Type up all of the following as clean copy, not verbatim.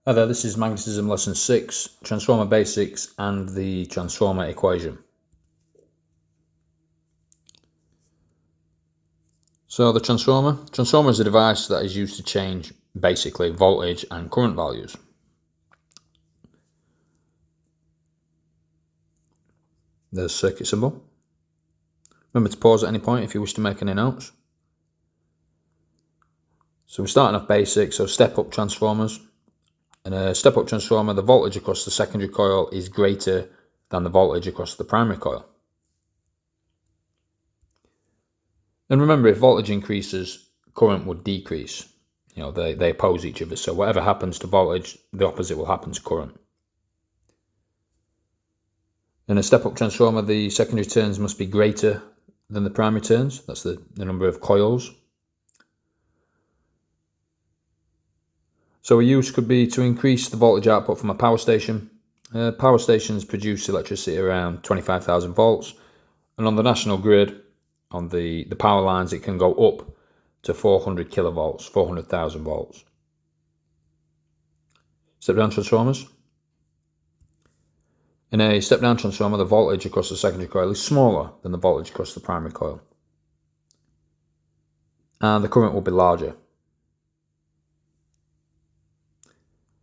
Hi there, this is Magnetism Lesson 6, Transformer Basics and the Transformer Equation. So the transformer is a device that is used to change basically voltage and current values. There's circuit symbol. Remember to pause at any point if you wish to make any notes. So we're starting off basic, so step-up transformers. In a step-up transformer, the voltage across the secondary coil is greater than the voltage across the primary coil. And remember, if voltage increases, current would decrease. They oppose each other, so whatever happens to voltage, the opposite will happen to current. In a step-up transformer, the secondary turns must be greater than the primary turns. That's the number of coils. So a use could be to increase the voltage output from a power station. Power stations produce electricity around 25,000 volts, and on the national grid, on the power lines, it can go up to 400 kilovolts, 400,000 volts. Step-down transformers. In a step-down transformer, the voltage across the secondary coil is smaller than the voltage across the primary coil, and the current will be larger.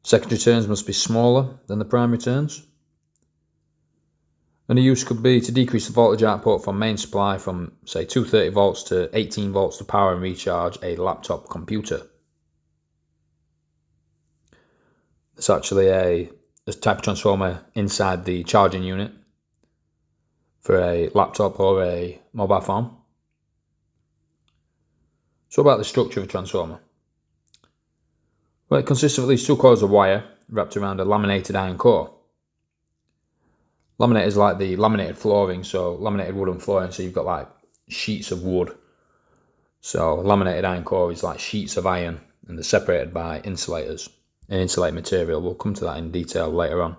Secondary turns must be smaller than the primary turns. And the use could be to decrease the voltage output from main supply from, say, 230 volts to 18 volts to power and recharge a laptop computer. It's actually a type of transformer inside the charging unit for a laptop or a mobile phone. So about the structure of a transformer. Well, it consists of at least two coils of wire wrapped around a laminated iron core. Laminate is like the laminated flooring, so laminated wooden flooring, so you've got like sheets of wood. So laminated iron core is like sheets of iron, and they're separated by insulators, an insulated material. We'll come to that in detail later on.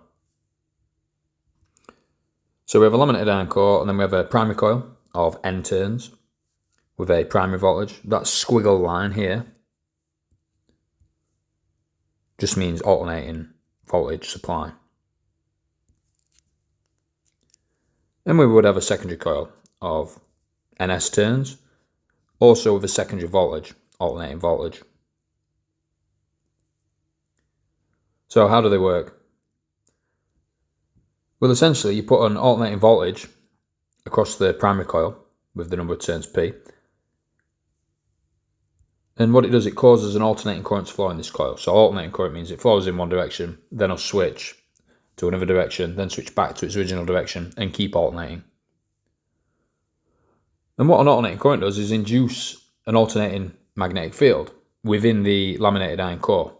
So we have a laminated iron core, and then we have a primary coil of N turns with a primary voltage. That squiggle line here just means alternating voltage supply. And we would have a secondary coil of NS turns, also with a secondary voltage, alternating voltage. So how do they work? Well, essentially you put an alternating voltage across the primary coil with the number of turns P. And what it does, it causes an alternating current to flow in this coil. So alternating current means it flows in one direction, then it'll switch to another direction, then switch back to its original direction and keep alternating. And what an alternating current does is induce an alternating magnetic field within the laminated iron core.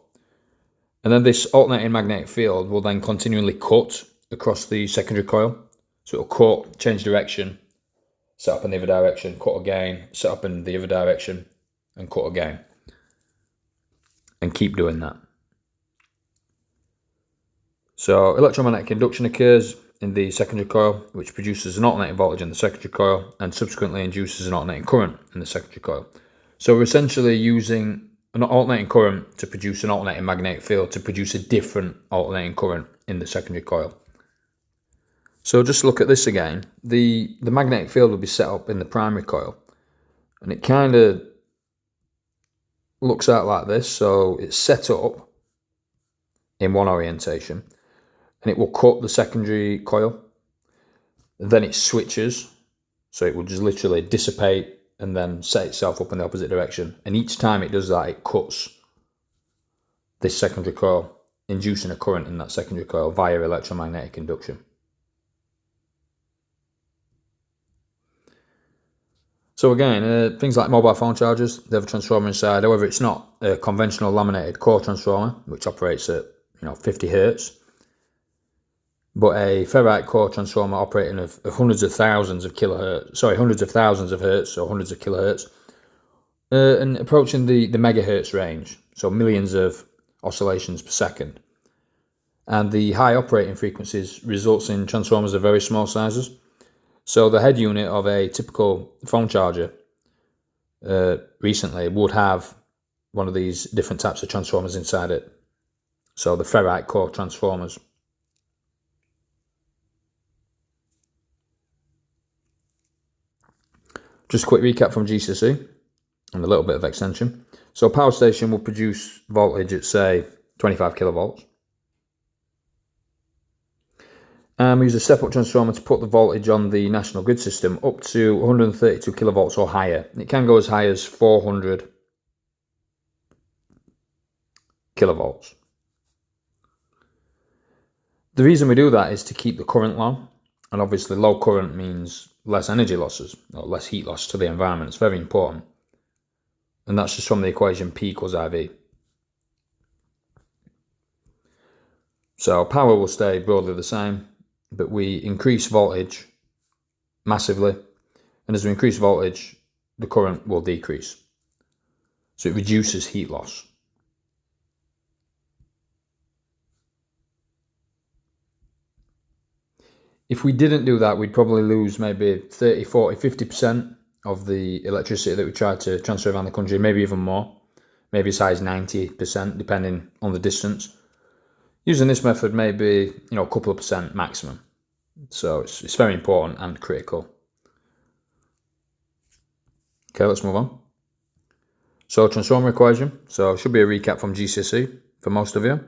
And then this alternating magnetic field will then continually cut across the secondary coil. So it'll cut, change direction, set up in the other direction, cut again, set up in the other direction, and cut again. And keep doing that. So electromagnetic induction occurs in the secondary coil, which produces an alternating voltage in the secondary coil and subsequently induces an alternating current in the secondary coil. So we're essentially using an alternating current to produce an alternating magnetic field to produce a different alternating current in the secondary coil. So just look at this again. The magnetic field will be set up in the primary coil, and it kind of looks out like this. So it's set up in one orientation, and it will cut the secondary coil. Then it switches, so it will just literally dissipate and then set itself up in the opposite direction. And each time it does that, it cuts this secondary coil, inducing a current in that secondary coil via electromagnetic induction. So again, things like mobile phone chargers, they have a transformer inside. However, it's not a conventional laminated core transformer, which operates at 50 hertz, but a ferrite core transformer operating of hundreds of thousands of hertz, or hundreds of kilohertz, and approaching the megahertz range, so millions of oscillations per second. And the high operating frequencies results in transformers of very small sizes. So the head unit of a typical phone charger recently would have one of these different types of transformers inside it. So the ferrite core transformers. Just a quick recap from GCSE and a little bit of extension. So a power station will produce voltage at, say, 25 kilovolts. We use a step-up transformer to put the voltage on the national grid system up to 132 kilovolts or higher. It can go as high as 400 kilovolts. The reason we do that is to keep the current low, and obviously low current means less energy losses, or less heat loss to the environment. It's very important. And that's just from the equation P equals IV. So power will stay broadly the same, but we increase voltage massively, and as we increase voltage, the current will decrease. So it reduces heat loss. If we didn't do that, we'd probably lose maybe 30, 40, 50% of the electricity that we try to transfer around the country, maybe even more, maybe as high as 90%, depending on the distance. Using this method, maybe, a couple of percent maximum. So it's very important and critical. Okay, let's move on. So transformer equation. So it should be a recap from GCSE for most of you.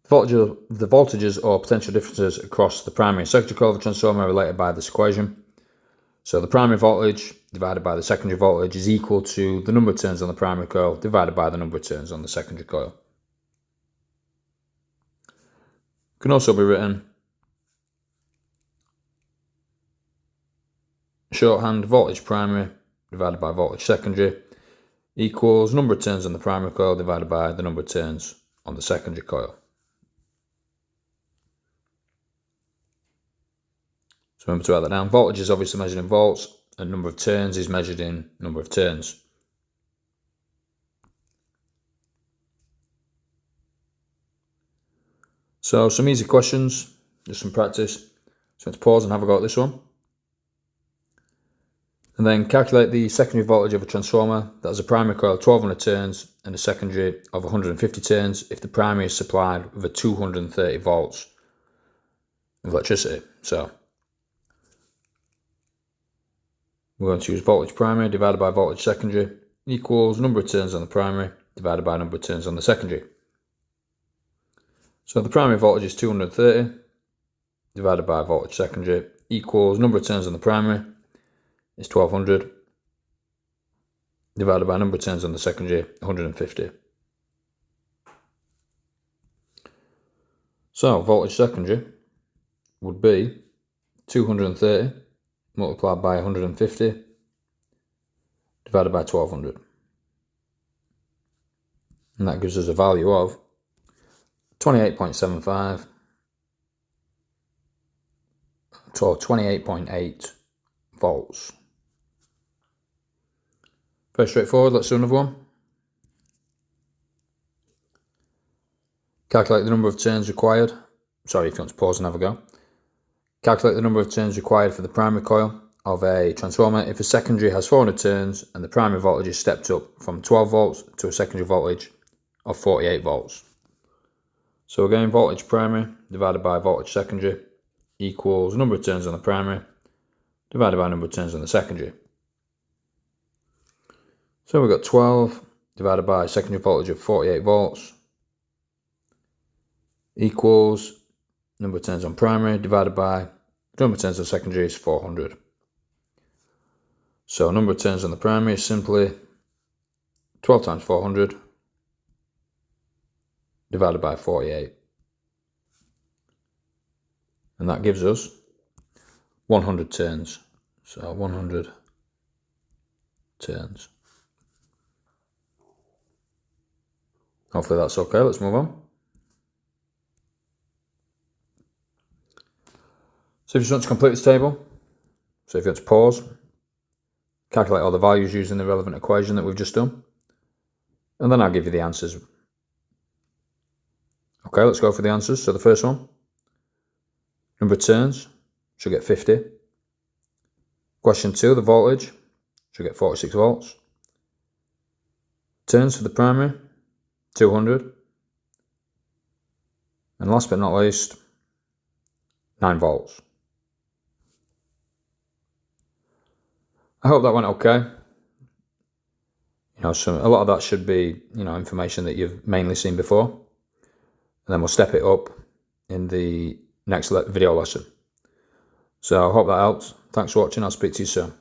The voltages or potential differences across the primary and secondary coil of a transformer are related by this equation. So the primary voltage divided by the secondary voltage is equal to the number of turns on the primary coil divided by the number of turns on the secondary coil. It can also be written shorthand voltage primary divided by voltage secondary equals number of turns on the primary coil divided by the number of turns on the secondary coil. So remember to write that down. Voltage is obviously measured in volts, and number of turns is measured in number of turns. So some easy questions, just some practice. So let's pause and have a go at this one. And then calculate the secondary voltage of a transformer that has a primary coil of 1200 turns and a secondary of 150 turns if the primary is supplied with a 230 volts of electricity. So we're going to use voltage primary divided by voltage secondary equals number of turns on the primary divided by number of turns on the secondary. So the primary voltage is 230 divided by voltage secondary equals number of turns on the primary is 1200 divided by number of turns on the secondary, 150. So voltage secondary would be 230 multiplied by 150 divided by 1200. And that gives us a value of 28.75 or 28.8 volts. Very straightforward. Let's do another one. Calculate the number of turns required. Sorry, if you want to pause and have a go. Calculate the number of turns required for the primary coil of a transformer if a secondary has 400 turns and the primary voltage is stepped up from 12 volts to a secondary voltage of 48 volts. So again, voltage primary divided by voltage secondary equals number of turns on the primary divided by number of turns on the secondary. So we've got 12 divided by secondary voltage of 48 volts equals number of turns on primary divided by number of turns on secondary is 400. So number of turns on the primary is simply 12 times 400 divided by 48. And that gives us 100 turns. So 100 turns. Hopefully that's okay. Let's move on. So if you just want to complete this table, so if you want to pause, calculate all the values using the relevant equation that we've just done, and then I'll give you the answers. Okay, let's go for the answers. So the first one, number of turns, should get 50. Question 2, the voltage, should get 46 volts. Turns for the primary, 200. And last but not least, 9 volts. I hope that went okay. A lot of that should be, information that you've mainly seen before. And then we'll step it up in the next video lesson. So I hope that helps. Thanks for watching. I'll speak to you soon.